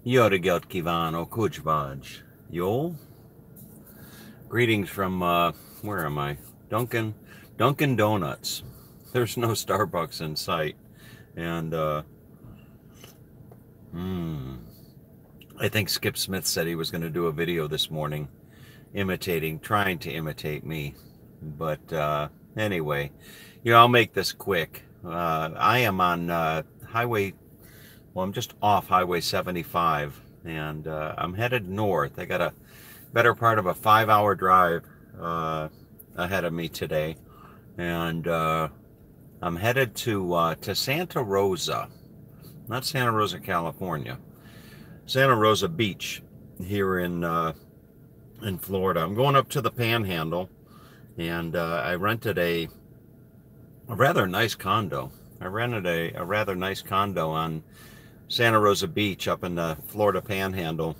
Jodegelt Kivano Kujvaj. Yo. Greetings from where am I? Dunkin' Donuts. There's no Starbucks in sight. And I think Skip Smith said he was going to do a video this morning trying to imitate me. But anyway, I'll make this quick. I am on I'm just off Highway 75, and I'm headed north. I got a better part of a 5-hour drive ahead of me today, and I'm headed to Santa Rosa, not Santa Rosa, California, Santa Rosa Beach here in Florida. I'm going up to the Panhandle, and I rented a rather nice condo. I rented a rather nice condo on Santa Rosa Beach up in the Florida Panhandle.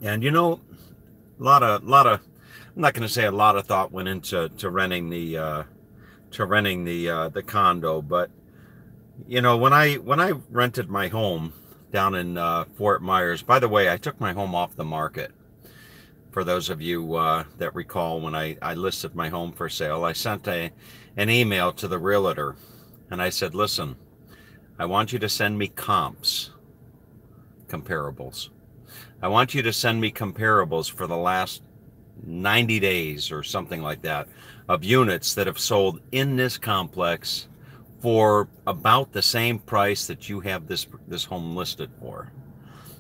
And a lot of I'm not going to say a lot of thought went into renting the condo, but when I rented my home down in Fort Myers. By the way, I took my home off the market. For those of you that recall, when I listed my home for sale, I sent an email to the realtor, and I said, listen, I want you to send me comparables. I want you to send me comparables for the last 90 days or something like that of units that have sold in this complex for about the same price that you have this home listed for.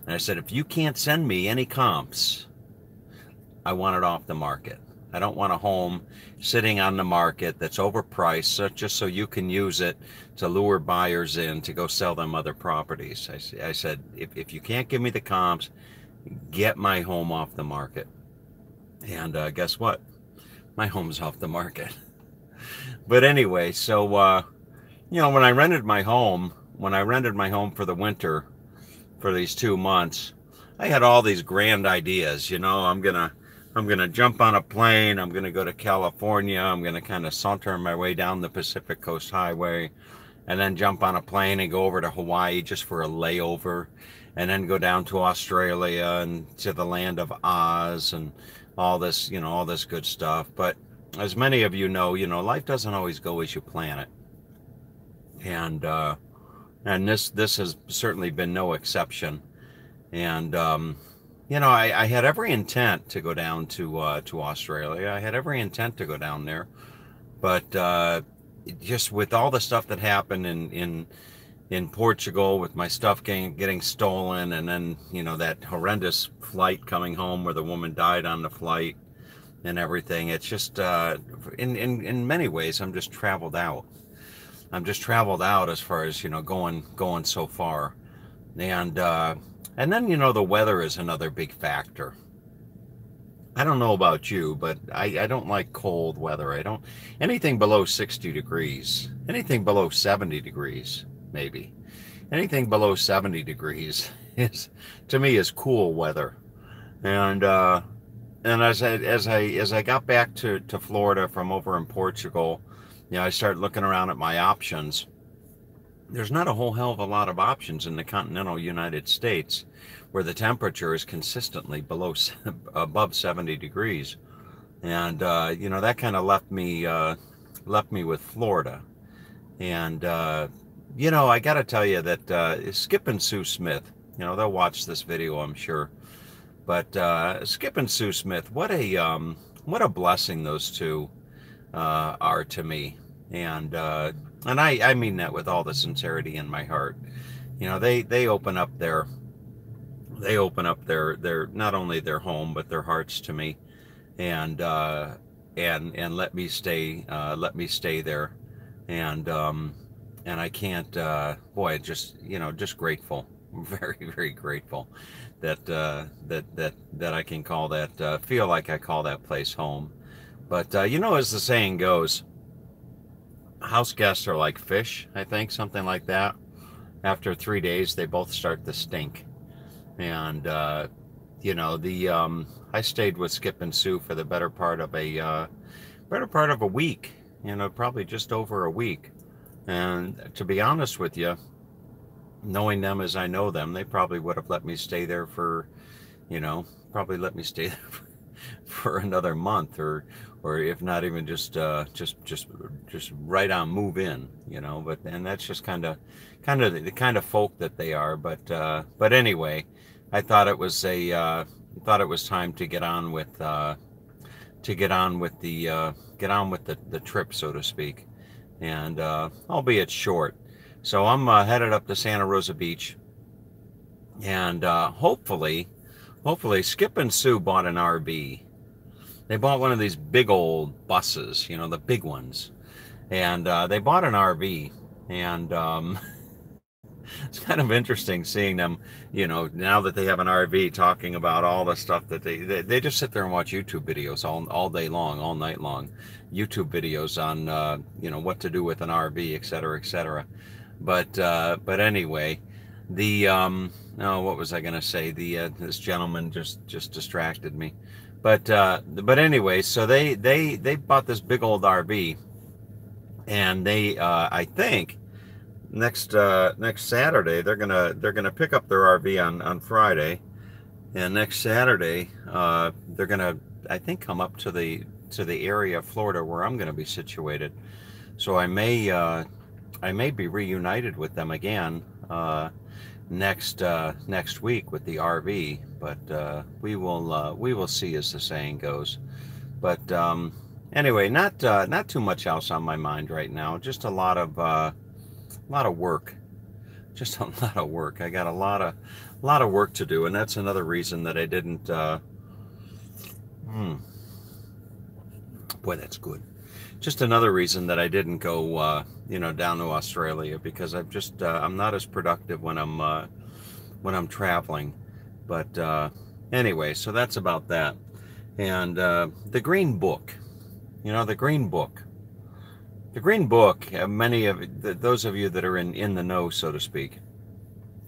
And I said, if you can't send me any comps, I want it off the market. I don't want a home sitting on the market that's overpriced just so you can use it to lure buyers in to go sell them other properties. I said, if you can't give me the comps, get my home off the market. And guess what? My home's off the market. But anyway, so when I rented my home for the winter for these 2 months, I had all these grand ideas. I'm gonna jump on a plane. I'm gonna go to California. I'm gonna kind of saunter my way down the Pacific Coast Highway, and then jump on a plane and go over to Hawaii just for a layover, and then go down to Australia and to the land of Oz and all this, all this good stuff. But as many of you know, life doesn't always go as you plan it, and this has certainly been no exception. And I had every intent to go down to Australia. I had every intent to go down there, but just with all the stuff that happened in Portugal, with my stuff getting stolen, and then that horrendous flight coming home where the woman died on the flight and everything. It's just in many ways I'm just traveled out. I'm just traveled out as far as going so far, and then the weather is another big factor. I don't know about you, but I don't like cold weather. I don't anything below 60 degrees, anything below 70 degrees, maybe. Anything below 70 degrees is, to me, is cool weather. And as I got back to Florida from over in Portugal, I started looking around at my options. There's not a whole hell of a lot of options in the continental United States where the temperature is consistently above 70 degrees. And that kind of left me with Florida. And I got to tell you that Skip and Sue Smith, they'll watch this video, I'm sure. But Skip and Sue Smith, what a blessing those two are to me. And I mean that with all the sincerity in my heart. They open up their not only their home but their hearts to me, and let me stay there, and I can't just grateful, very, very grateful that I can call that feel like I call that place home. But as the saying goes, house guests are like fish, I think, something like that. After 3 days, they both start to stink. And I stayed with Skip and Sue for the better part of a week. Probably just over a week. And to be honest with you, knowing them as I know them, they probably would have let me stay there for, you know, probably let me stay there for another month, or if not even just right on move in, you know. But and that's just kind of the kind of folk that they are. But anyway, I thought it was thought it was time to get on with get on with the trip, so to speak, and albeit short. So I'm headed up to Santa Rosa Beach, and hopefully Skip and Sue bought an RV. They bought one of these big old buses, you know, the big ones, and they bought an RV, and it's kind of interesting seeing them, you know, now that they have an RV, talking about all the stuff that they just sit there and watch YouTube videos all day long, all night long, YouTube videos on you know, what to do with an RV, etc., etc. But anyway, the oh, what was I gonna say? The this gentleman just distracted me. But anyway, so they bought this big old RV, and they I think next Saturday they're gonna pick up their RV on Friday, and next Saturday they're gonna, I think, come up to the area of Florida where I'm gonna be situated. So I may be reunited with them again next week with the RV, but we will see, as the saying goes. But anyway, not too much else on my mind right now. Just a lot of work. Just a lot of work. I got a lot of work to do, and that's another reason that I didn't. Boy, that's good. Just another reason that I didn't go, you know, down to Australia, because I'm not as productive when I'm traveling. But anyway, so that's about that. And the Green Book, you know, the Green Book. The Green Book, many of those of you that are in the know, so to speak,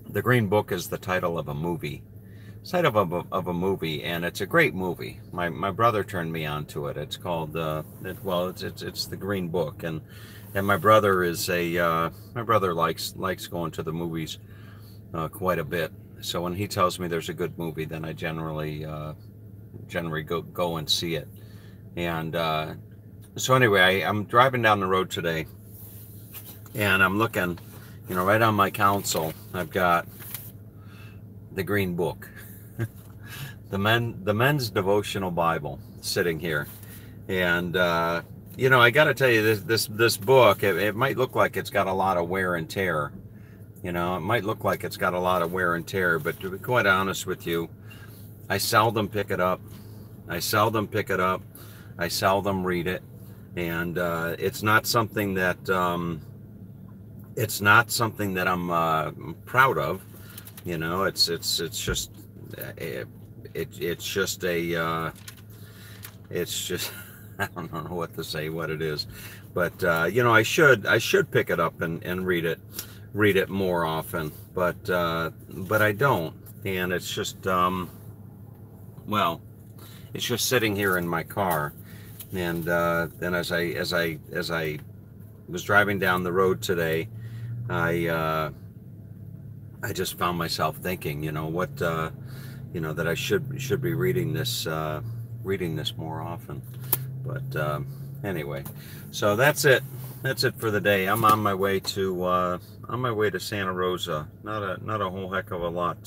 the Green Book is the title of a movie. Title of a movie, and it's a great movie. My brother turned me on to it. It's called it's the Green Book, and my brother is my brother likes going to the movies quite a bit. So when he tells me there's a good movie, then I generally go and see it. And so anyway, I'm driving down the road today, and I'm looking, you know, right on my console, I've got the Green Book. The men's devotional Bible sitting here, and you know, I got to tell you, this book, it might look like it's got a lot of wear and tear. You know, it might look like it's got a lot of wear and tear, but to be quite honest with you, I seldom pick it up. I seldom read it, and it's not something that I'm proud of. You know, it's just. It's just I don't know what to say, what it is, but you know, I should pick it up and read it more often, but I don't, and it's just well, it's just sitting here in my car, and then as I was driving down the road today, I just found myself thinking, you know, what you know, that I should be reading this more often. But anyway, so that's it for the day. I'm on my way to Santa Rosa. Not a whole heck of a lot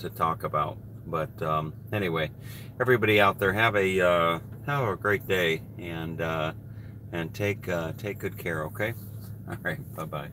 to talk about. But anyway, everybody out there, have a great day, and take good care. Okay. All right. Bye bye.